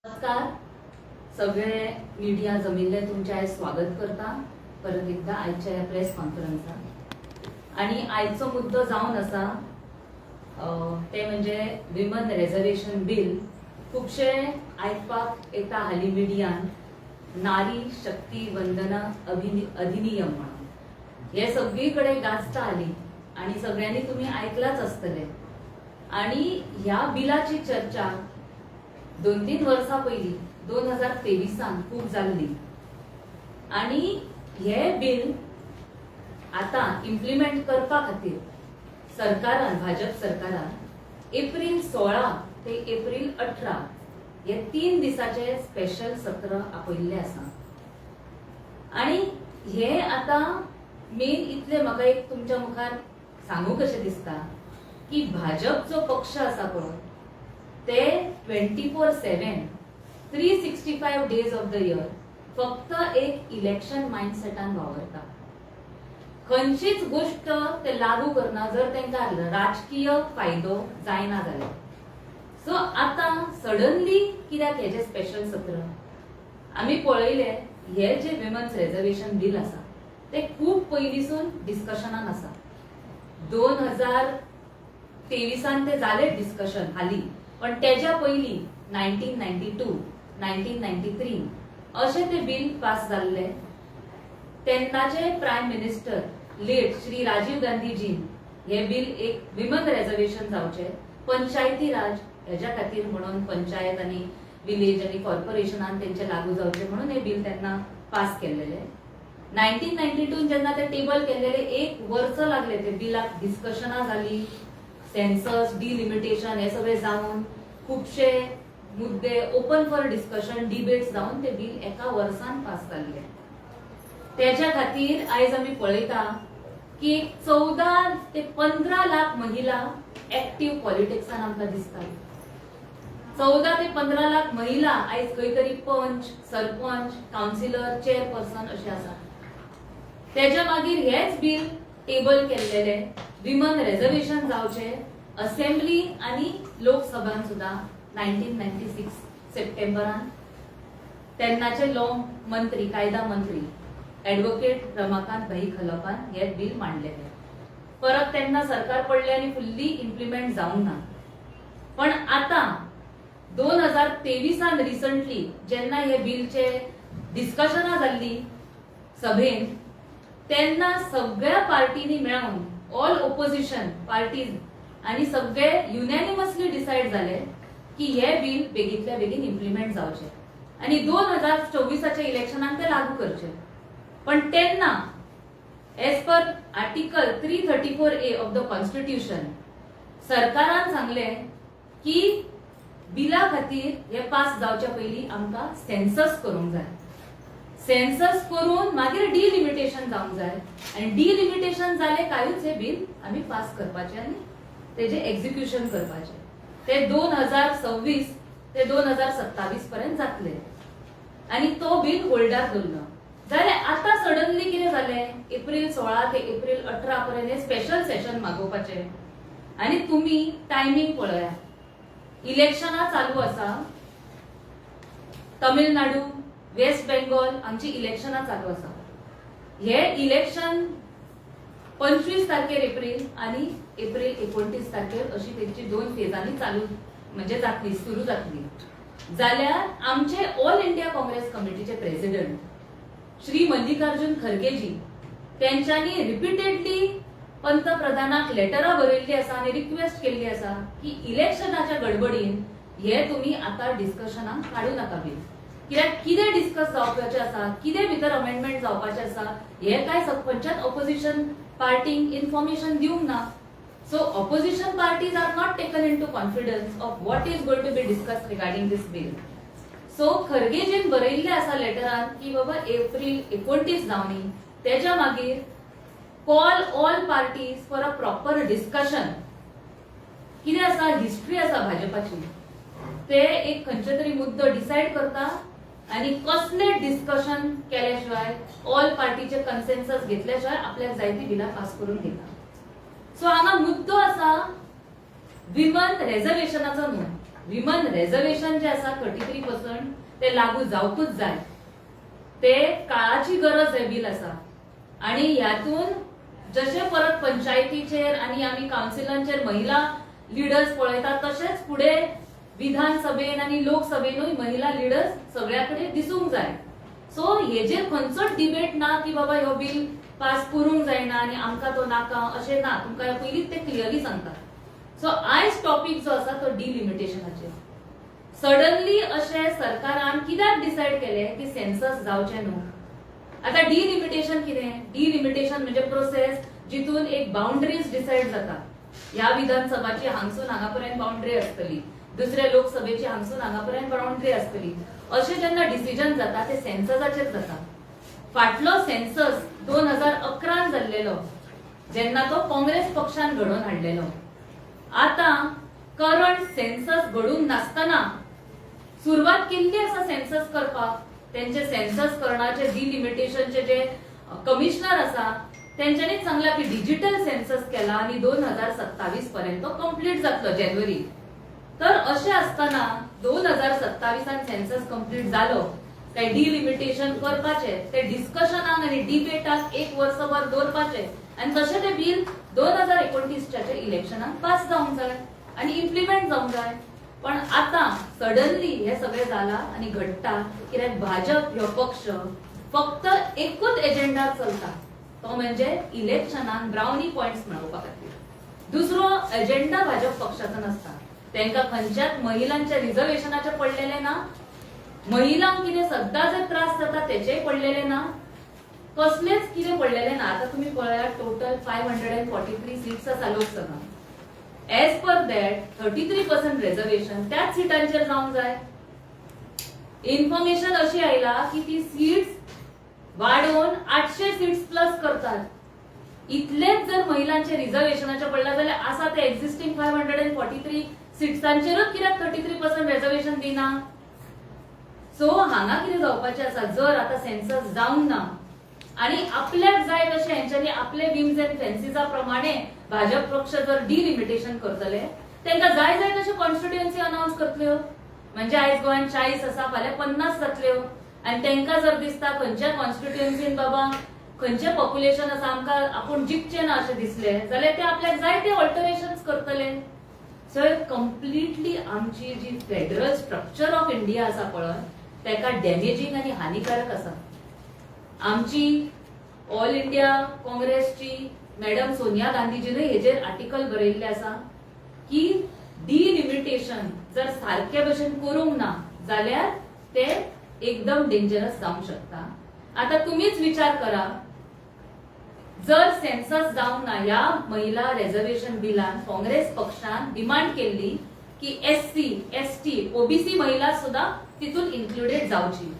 नमस्कार सगळे मिडिया जमिल्ले तुमचे स्वागत करता परत एकदा आजच्या प्रेस कॉन्फरन्सात। आणि आजचो मुद्दो जावन आसा ते म्हणजे विमन रिजर्वेशन बिल। खूबशे आयकपाक येता हाली मिडियान नारी शक्ती वंदना अधिनियम म्हणून हे सगळीकडे गाजता हाली आणि सगळ्यांनी तुम्ही ऐकलाच आसतले। आणि ह्या बिलाची चर्चा 2-3 वर्सां पयलीं 2023 खूप जाल्ली आणि हे बिल आता इम्प्लिमेंट करपा खातीर सरकारान भाजप सरकारान एप्रिल 16 ते एप्रिल 18 हे 3 दिसाचे स्पेशल सत्र आपयल्ले आसा। आणि हे आता मेन इतले म्हाका एक तुमच्या मुखार सांगू कशें दिसता की भाजप जो पक्ष आसा पळय ते 24/7 365 डेज ऑफ द इयर फक्त एक इलेक्शन माइंडसेटान वावरता। खंयचीच गोष्ट ते लागू करना जर तांकां राजकीय फायदो जायना जाल्यार। सो आता सडनली कित्याक हेजे स्पेशल सत्र आमी पळयले हे जे विमन्स रिजर्वेशन बिल आसा ते खूप पयलींसून डिस्कशनान आसा। 2023 ते जाले डिस्कशन हाली, पण तेजा पयली 1992, 1993 अशे ते बिल पास जाल्ले। तेन्नाचे prime minister late Shri Rajiv गांधीजीन हे बिल एक विमन रिजर्वेशन जावचे पंचायती राज हेच्या खातीर म्हणून पंचायत आणि विलेज आणि कॉर्पोरेशनान तेंचे लागू जावचे म्हणून हे बिल तेन्ना पास केल्लेले। 1992 जेन्ना ते टेबल केल्लेले 1 वर्ष लागले ते बिलाक, डिस्कशनां जाली, सेन्सस डिलिमिटेशन हे सगळे जावन खूबशे मुद्दे ओपन फॉर डिस्कशन डिबेट्स जावन ते बिल एका वर्सान पास जाल्ले। त्याच्या खातीर आयज आमी पळयता की 14 ते 15 लाख महिला ऍक्टिव्ह पॉलिटिक्सान आमकां दिसतात। 14 ते 15 लाख महिला आयज खंय तरी पंच, सरपंच, काउन्सिलर, चेअरपर्सन अशे आसात। त्याच्या मागीर हेच बिल टेबल केल्लेले विमन रिजर्वेशन जावचे असेंब्ली आणि लोकसभान सुद्धा 1996 सप्टेंबरान तेन्नाचे लॉ मंत्री, कायदा मंत्री ॲडव्होकेट रमाकांत भाई खलपान हे बिल मांडलेले। परत तेन्ना सरकार पडले आणि फुल्ली इम्प्लिमेंट जावंक ना। पण आता 2023 रिसंटली जेन्ना हे बिलचे डिस्कशनां जाल्ली सभेन तेन्ना सगळ्या पार्टीनी मेळून ऑल ओपोजिशन पार्टीज आणि सगळे युनॅनिमसली डिसाइड झाले की हे बिल बेगीतल्या बेगीन इम्प्लिमेंट जावचे आणि 2024 इलेक्शनाक ते लागू करचे। पण तेन्ना as per article 334A of the constitution सरकारान सांगले की बिला खातीर हे पास जावच्या पयलीं आमकां सेन्सस करूंक जाय। सेन्सस करून मागीर डिलिमिटेशन जावंक जाय आणि डिलिमिटेशन जाले कायूच हे बिल आमी पास करपाचे आणि तेजे एक्झिक्युशन करपाचे। ते 2026 ते 2027 पर्यंत जातले आणि तो बिल होल्डार दवरलो। जाल्यार आता सडनली कितें जालें एप्रिल 16 ते एप्रिल 18 पर्यंत हे स्पेशल सेशन मागोवपाचे। आणि तुम्ही टायमिंग पळया, इलेक्शनां चालू आसा, तमिळनाडू, वेस्ट बेंगॉल हांची इलेक्शनां चालू आसा। हे इलेक्शन 25 तारखेर एप्रिल आणि एप्रिल 29 तारखेर अशी तेंची 2 फेजांनी चालू म्हणजे जातली, सुरू जातली। जाल्यार आमचे ऑल इंडिया काँग्रेस कमिटीचे प्रेसिडेंट श्री मल्लिकार्जुन खरगेजी त्यांच्यानी रिपीटेडली पंतप्रधानाक लेटरां बरयल्ली आसा आणि रिक्वेस्ट केल्ली आसा की इलेक्शनाच्या गडबडीन हे तुम्ही आता डिस्कशनाक काडू नाका बिल। कित्याक कितें डिस्कस जावपाचें आसा, कितें भितर अमेंडमेंट जावपाचें आसा हे काय सरपंचान ऑपोजिशन पार्टीक इन्फॉर्मेशन दिवंक ना। So opposition parties are not taken into confidence of what is going to be discussed regarding this bill. So खरगेजीन बरयल्ले आसा लेटरान की बाबा एप्रिल 29 जावनी, तेच्या मागीर call all parties for a proper discussion. कितें आसा, हिस्ट्री आसा भाजपाची, ते एक खंयचे तरी मुद्दो डिसाइड करता आणि कसले डिस्कशन केल्याशिवाय ऑल पार्टीचे कन्सेन्सस घेतल्याशिवाय आपल्याक जाय ती बिलां पास करून घेता। सो हांगा मुद्दो आसा विमन रिजर्वेशनाचो न्हू, विमन रिजर्वेशन जे आसा 33% ते लागू जावपूच जाय. ते काळाची गरज आहे बिल असा. आणि ह्यातून जसे परत पंचायतीचेर आणि आम्ही काउन्सिलांचेर महिला लिडर्स पळयतात तसेच पुढे विधानसभेन आणि लोकसभेनूय महिला लिडर्स सगळ्याकडे दिसूंक जाय. सो हेजेर खंयचोच डिबेट ना की बाबा ह्यो बिल पास करूंक जायना आणि आमकां तो नाका अशें ना. तुमकां पयलींच ते क्लियरली सांगता. सो आयज टॉपिक जो आसा तो डिलिमिटेशनाचेर. सडनली अशें सरकारान कित्याक डिसायड केलें की सेन्सस जावचें न्हू. आता डिलिमिटेशन कितें? डिलिमिटेशन म्हणजे प्रोसेस जितून एक बाउंड्रीज डिसाइड जाता. ह्या विधानसभाची हांगसून हांगापर्यंत बाउंड्री आसतली, दुसऱ्या लोकसभेची हांगसून हांगापर्यंत बाउंड्री आसतली. अशें जेन्ना डिसिजन जाता ते सेन्ससाचेर जाता. फाटलो सेन्सस 2011 जाल्लेलो जेन्ना तो काँग्रेस पक्षान घडोवन हाडलेलो. आता करंट सेन्सस घडून नासतना सुरवात केल्ली आसा सेन्सस करपाक. त्यांचे सेन्सस करण्याचे डिलिमिटेशनचे जे कमिशनर आसा त्यांच्यानीच सांगला की डिजिटल सेन्सस केला आणि 2027 पर्यंत कंप्लीट जातलो जानेवारी. तर अशें आसतना 2027 सेन्सस कंप्लीट जालो काय डिलिमिटेशन करपाचे ते डिस्कशनाक आणि डिबेटाक एक वर्सभर दवरपाचे आणि तशें ते बिल 2029च्या इलेक्शनाक पास जावंक जाय आणि इम्प्लिमेंट जावंक जाय. पण आता सडनली हे सगळे जाला आणि घडटा कित्याक भाजप ह्यो पक्ष फक्त एकूच एजेंडा चलता तो म्हणजे इलेक्शनाक ब्राउनी पॉइंट्स मेळोवपा खातीर. दुसरो एजेंडा भाजप पक्षाचो नासता. तांकां खंयच्याच महिलांच्या रिझर्वेशनाचे पडलेले ना, महिलांक कितें सद्दां जे त्रास जाता तेचेय पडलेले ना, कसलेच कितें पडलेले ना. आता तुम्ही पळयात टोटल 543 सीट्स आसा Lok Sabha. As per that 33% reservation त्याच सीटांचेर जावंक जाय. इन्फॉर्मेशन अशी आयला की ती सीट्स वाडोवन 800 सीट्स प्लस करतात. इतलेच जर महिलांचे रिझर्वेशनाचे पडला जाल्यार आसा ते एक्झिस्टिंग 543 सीट्सांचेरूच कित्याक 33% रिझर्वेशन दिना. सो हांगा कितें जावपाचें आसा, जर आता सेन्सस जावंक ना आणि आपल्याक जाय तशें हेंच्यांनी आपले विम्स एंड फॅन्सीजा प्रमाणे भाजप पक्ष जर डिलिमिटेशन करतले तांकां जाय तशें कॉन्स्टिट्युएन्सी अनाउन्स करतल्यो. म्हणजे आयज गोंयांत 40 आसा, फाल्यां 50 जातल्यो आणि तांकां जर दिसता खंयच्या कॉन्स्टिट्युएन्सीन बाबा खंयचें पॉप्युलेशन आसा आमकां आपूण जिखचें ना अशें दिसलें जाल्यार ते आपल्याक जाय ते ऑल्टरेशन्स करतले. सो कम्प्लिटली आमची जी फेडरल स्ट्रक्चर ऑफ इंडिया आसा पळय ताका डॅमेजिंग आणि हानिकारक आसा. आमची ऑल इंडिया काँग्रेसची मॅडम सोनिया गांधीजीने हेजेर आर्टिकल बरयल्ले आसा की डिलिमिटेशन जर सारके भशेन करूंक ना जाल्यार ते एकदम डेंजरस जावंक शकता. आता तुम्हीच विचार करा, जर सेन्सस जावंक ना या महिला रिझर्वेशन बिलान काँग्रेस पक्षान डिमांड केल्ली की SC, ST, OBC महिला सुद्धा तितून इन्क्लुडेड जावची.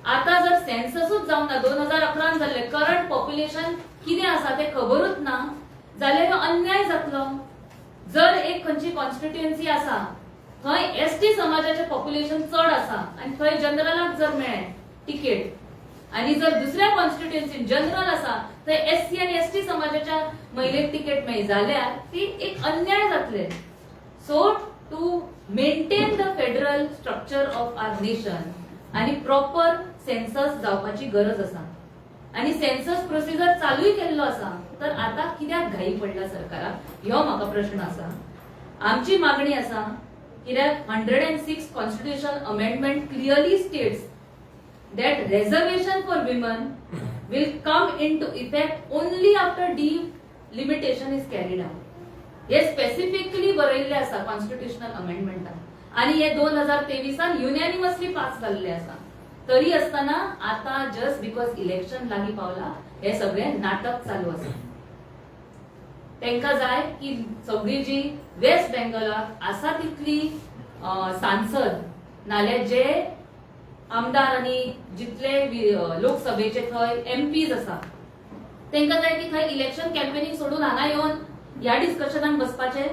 आता जर सेन्ससूच जावंक ना 2011 जाल्ले करंट पॉप्युलेशन कितें आसा ते खबरूच ना जाल्यार अन्याय जातलो. जर एक खंयची कॉन्स्टिट्युएन्सी आसा थंय ST समाजाचे पॉप्युलेशन चड आसा आणि थंय जनरलाक जर मेळ्ळें तिकेट आणि जर दुसऱ्या कॉन्स्टिट्युएन्सीन जनरल आसा थंय SC आणि ST समाजाच्या महिलेक तिकेट मेळ्ळी जाल्यार ती एक अन्याय जातले. So to maintain the federal structure of our nation आणि प्रॉपर सेन्सस जावपाची गरज आसा आणि सेन्सस प्रोसिजर चालूय केल्लो आसा. तर आता कित्याक घाई पडला सरकाराक ह्यो म्हाका प्रश्न आसा. आमची मागणी आसा कित्याक 106 constitution amendment clearly states that reservation for women will come into effect only after delimitation is carried out. हे स्पेसिफिकली बरयल्ले आसा कॉन्स्टिट्यूशनल अमेंडमेंटात आणि हे 2023 युनॅनिमसली पास जाल्ले आसा. तरी असताना आता जस्ट बिकॉज इलेक्शन लागीं पावला हे सगळे नाटक चालू आसा. तांकां जाय की सगळी जी वेस्ट बेंगॉलाक आसा तितली सांसद नाल्यार जे आमदार आणि जितले लोकसभेचे थंय MPs आसा तांकां जाय की थंय इलेक्शन कॅम्पेनिंग सोडून हांगा येवन ह्या डिस्कशनाक बसपाचे.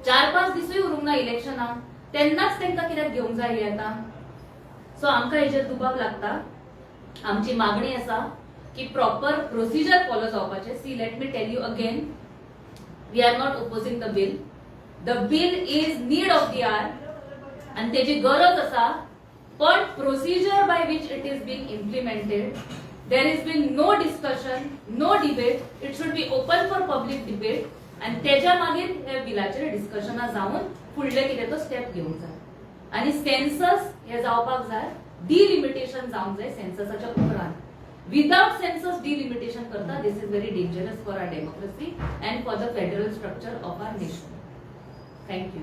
4-5 दिसूय उरूंक ना इलेक्शनाक तेन्नाच तांकां कित्याक घेवंक जाय हे आतां. सो आमकां हेजेर दुबाव लागता. आमची मागणी आसा की प्रॉपर प्रोसिजर फॉलो जावपाचे. See let me tell you again, we are not opposing the bill. The bill is need of the hour आणि तेजी गरज आसा पण procedure by which it is being implemented, there has been no discussion, no debate. It should be open for public debate आणि त्याच्या मागीर हे बिलाचेर डिस्कशना जाऊन फुडले कितें तो स्टेप घेवंक जाय. आणि सेन्सस हे जावपाक जाय, डिलिमिटेशन जावंक जाय सेन्ससाच्या उपरांत. विदाउट सेन्सस डिलिमिटेशन करता, this is very dangerous for our democracy and for the federal structure of our nation. Thank you.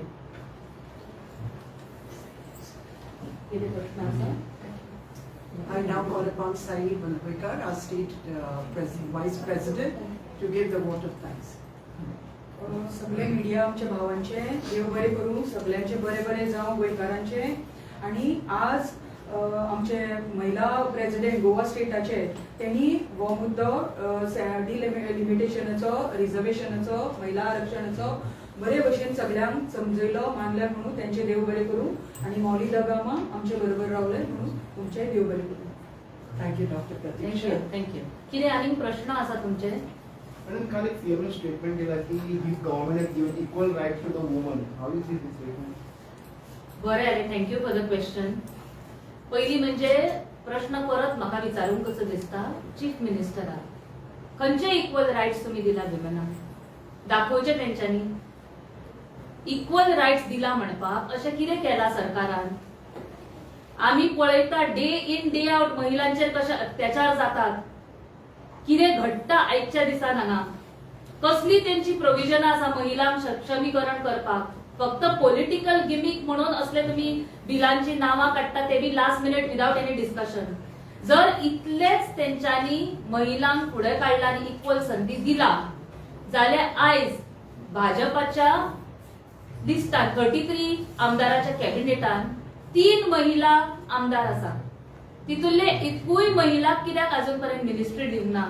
किती प्रश्न आसा? I now call upon Saeed Bulwekar, our state vice president, to give the vote of thanks. सगळे media आमच्या भावांचे देव बरे करूं, सगळ्यांचे बरे बरे जावं गोंयकारांचे. आणि आज आमचे महिला प्रेसिडेंट गोवा स्टेटाचे त्यांनी हो मुद्दो डिलिमिटेशनाचो, रिझर्वेशनाचो, महिला आरक्षणाचो बरे भशेन सगळ्यांक समजयलो, मानल्या म्हणून त्यांचे देव बरे करूं. आणि मौली दगामा आमचे बरोबर रावले म्हणून तुमचे देव बरे करूं. थँक्यू डॉक्टर प्रतीक्षा. थँक्यू. कितें आनीक प्रश्न आसा तुमचे? मॅडम, काल एक सीएमने स्टेटमेंट दिला की ही government has given equal right to the woman. How you see this statement? बरें जालें, थँक्यू फॉर द क्वेश्चन. पयली म्हणजे प्रश्न परत म्हाका विचारूंक कसो दिसता, चीफ मिनिस्टराक खंयचे इक्वल रायट्स तुमी दिला विमनाक? दाखोवचे तेंच्यांनी. इक्वल रायट्स दिला म्हणपाक अशें कितें केला सरकारान? आमी पळयता डे इन डे आउट महिलांचेर कशे अत्याचार जातात, कितें घडटा आयच्या दिसान हांगा. कसली तेंची प्रोविजनां आसा महिलांक सक्षमीकरण करपाक? फक्त पॉलिटिकल गिमिक म्हणून असले तुम्ही बिलांची नावां काडटा, ते बी last minute without any discussion. जर इतलेच तेंच्यांनी महिलांक फुडें काडला आनी इक्वल संधी दिला जाल्यार आयज भाजपाच्या लिस्टान 33 आमदाराच्या कॅबिनेटान 3 महिला आमदार आसा. तितूंतले एकूय महिलाक कित्याक अजून पर्यंत मिनिस्ट्री दिवंक ना?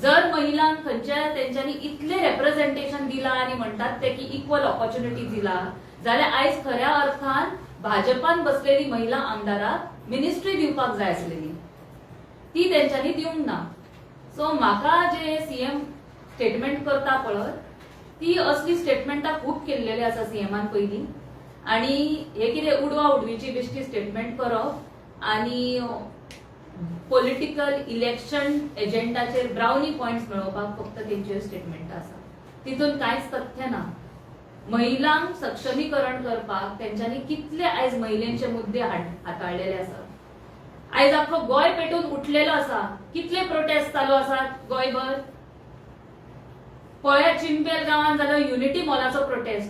जर महिलांक खंयच्या तेंच्यांनी इतले रेप्रेझेंटेशन दिला आणि म्हणतात ते की इक्वल ऑपॉर्च्युनिटी दिला, जाल्यार आयज खऱ्या अर्थान भाजपान बसलेली महिला आमदाराक मिनिस्ट्री दिवपाक जाय आसलेली, ती तेंच्यांनी दिवंक ना. सो म्हाका जे सीएम स्टेटमेंट करता पळय, ती असली स्टेटमेंटां खूब केल्लेली आसा सीएमान पयलीं. आणि हे कितें उडवा उडवीची बेश्टी स्टेटमेंट करप आणि पॉलिटिकल इलेक्शन एजेंडाचेर ब्राउनी पॉइंट्स मेळोवपाक फक्त तेंचे स्टेटमेंट आसा. तितून कांयच तथ्य ना. महिलांक सक्षमीकरण करपाक तेंच्यांनी कितले आयज महिलेंचे मुद्दे हाताळलेले आसा. आयज आख्खो गोंय पेटून उठलेलो आसा. कितले प्रोटेस्ट चालू आसात गोंयभर. पळया चिंपेल गांवांत जालो युनिटी मॉलाचो प्रोटेस्ट,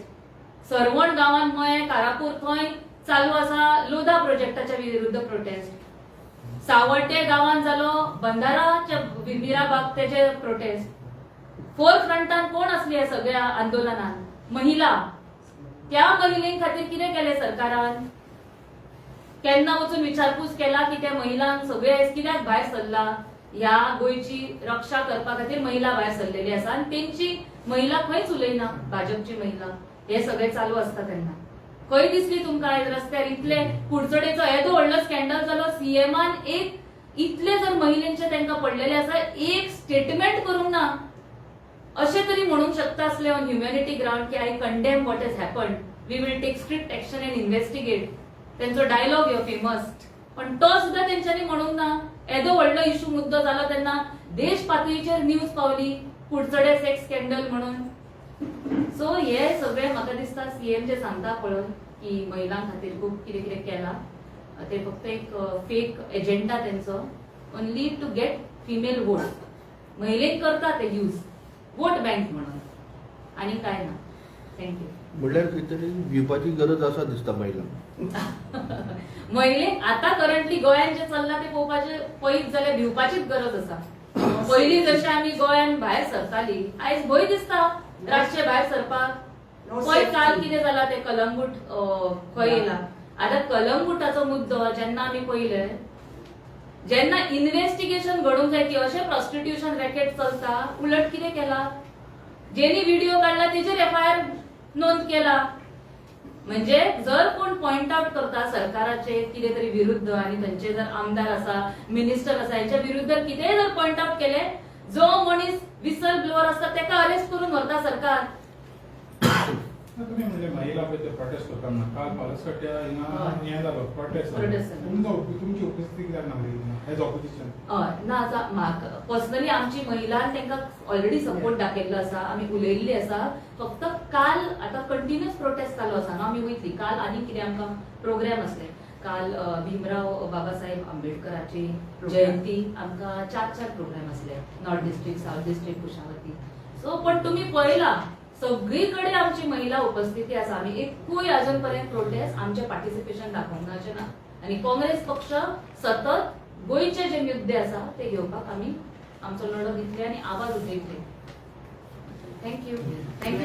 सरवण गांवांत मये कारापूर थंय चालू आसा लोधा प्रोजेक्टाच्या विरुद्ध प्रोटेस्ट, सावड्डे गांवांत जालो बंधाराच्या मीरा बागतेचे प्रोटेस्ट. फोर फ्रंटान कोण असली या सगळ्या आंदोलनात? महिला. त्या महिलें खातीर कितें केलें सरकारान? केन्ना वचून विचारपूस केला की त्या महिलांक सगळे कित्याक भायर सरला? ह्या गोंयची रक्षा करपा खातीर महिला भायर सरलेली आसा आनी तेंची महिला खंयच उलयना. भाजपची महिला हे सगळे चालू आसता तेन्ना खंय दिसली तुमकां आयज रस्त्यार इतले कुडचडेचो येदो व्हडलो स्कॅन्डल जालो, सीएमान एक इतले जर महिलेंचे तांकां पडलेले आसा, एक स्टेटमेंट करूंक ना. अशें तरी म्हणूंक शकता आसले ऑन ह्युमॅनिटी ग्राउंड की I condemn what has happened, we will take strict action and investigate. तेंचो डायलॉग ह्यो फेमस, पण तो सुद्धा तेंच्यांनी म्हणूंक ना. येदो व्हडलो इशू मुद्दो जालो तेन्ना देश पातळीचेर न्यूज पावली कुडचडे सेक्स स्कॅन्डल म्हणून. सो हे सगळे म्हाका दिसता सीएम जे सांगता पळय की महिलां खातीर खूब कितें कितें केला, ते फक्त एक फेक एजेंडा तेंचो, only to get female vote. महिलेक करता ते यूज वोट बँक म्हणून, आनी काय ना. थँक्यू. म्हटल्यार खंय तरी भिवपाची गरज आसा दिसता महिलांक. महिलेक आता करंटली गोंयान जे चल्ला ते पळोवपाचे पळयत जाल्यार भिवपाचीच गरज आसा. पयलीं जशें आमी गोंयान भायर सरताली, आयज भंय दिसता रातचे भायर सरपाक. पळय काल कितें जालां ते कलंगूट खंय येयला. आतां कलंगूटाचो मुद्दो जेन्ना आमी पळयले, जेन्ना इन्व्हेस्टिगेशन घडूंक जाय की अशें प्रॉस्टिट्यूशन रॅकेट चलता, उलट कितें केला, जेनी व्हिडिओ काडला तेजेर एफआयआर नोंद केला. म्हणजे जर कोण पॉइंट आउट करता सरकाराचे कितें तरी विरुद्ध आणि तांचे जर आमदार आसा, मिनिस्टर आसा, हेच्या विरुद्ध कितेंय जर पॉइंट आउट केले, जो मनीस विसल ब्लोअर आसता तेका अरेस्ट करून व्हरता सरकार. तुम्ही म्हणजे महिला पळय प्रोटेस्ट करताना काल पालसकट्या हिंगा हें जालो प्रोटेस्ट Protest जालो. तुमची उपस्थिती कित्याक नासली एज ऑपोजिशन ना आतां म्हाका पर्सनली आमची महिलान तांकां ऑलरेडी सपोर्ट दाखयल्लो आसा आमी उलयल्ली आसा फक्त काल आतां कंटिन्युअस प्रोटेस्ट चालू आसा न्हू आमी वयतली काल आनी कितें आमकां प्रोग्राम आसले काल भीमराव बाबासाहेब आंबेडकराची जयंती आमकां 4 प्रोग्राम आसले north district south district Kushavati so पण तुम्ही पळयला सगळीकडे आमची महिला उपस्थिती आसा आमी एकूय अजून पर्यंत प्रोटेस्ट आमचे पार्टिसिपेशन दाखोवनाचे ना आणि काँग्रेस पक्ष सतत गोंयचे जे मुद्दे आसा ते घेवपाक आमी आमचो लढो दितले आणि आवाज उठयतले थँक्यू